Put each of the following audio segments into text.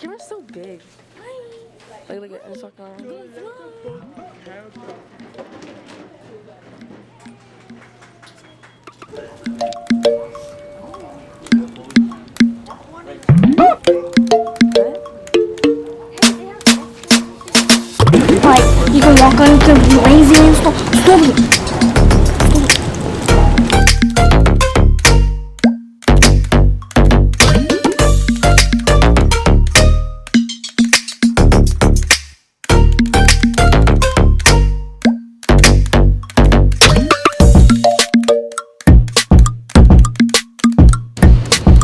camera's so big. Like, look at this around. Like, you can walk on to lazy and stuff. Stop it.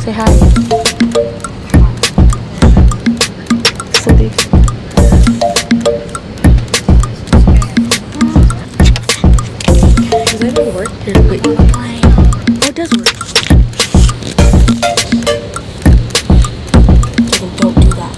Say hi. Cindy. Does that even work? Here, wait. Oh, it does work. Kevin, don't do that.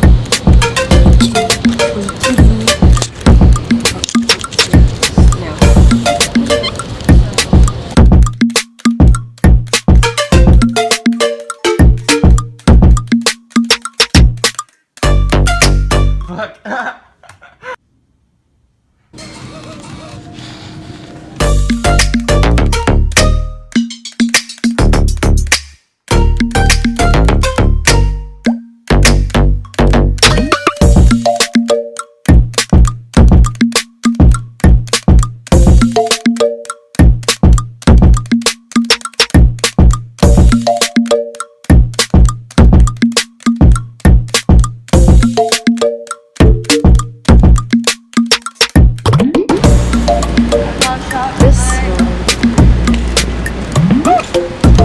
Fuck.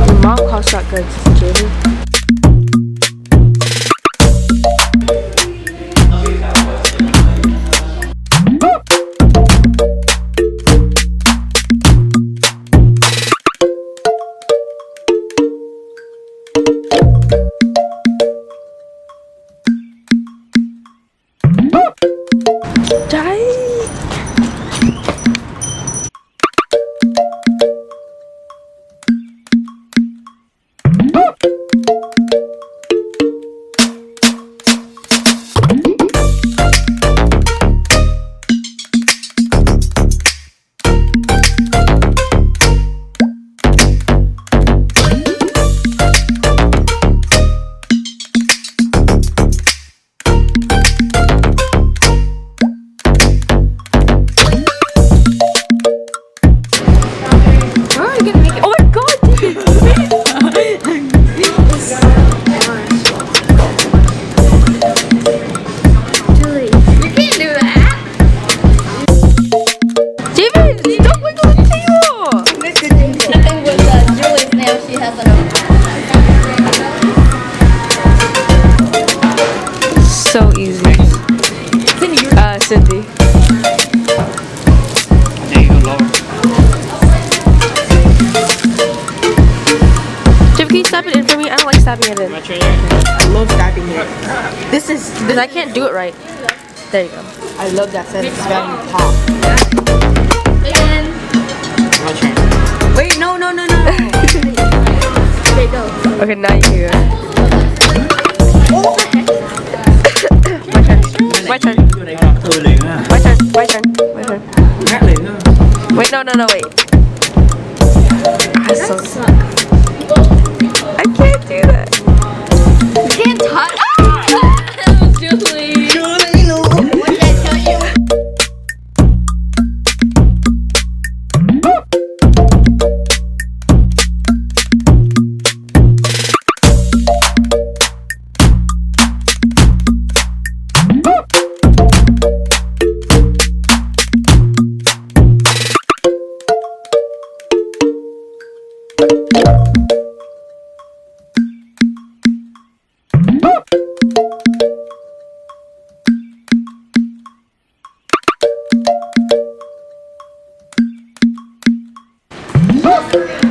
Your mom calls shotguns, Jamie. So easy. Cindy. There you go, Laura. Jim, can you stop it in for me? I don't like stabbing it in. My turn here. I love stabbing it. This is Because I can't do it right. There you go. I love that sense. It's very pop. My turn. Wait, no. Okay, go. Okay, now you can go. My turn. Tôi liền á. My turn. Hát liền á. Wait, no, wait. I can't do that. You can't touch. That was Julie. What did I tell you? Woo!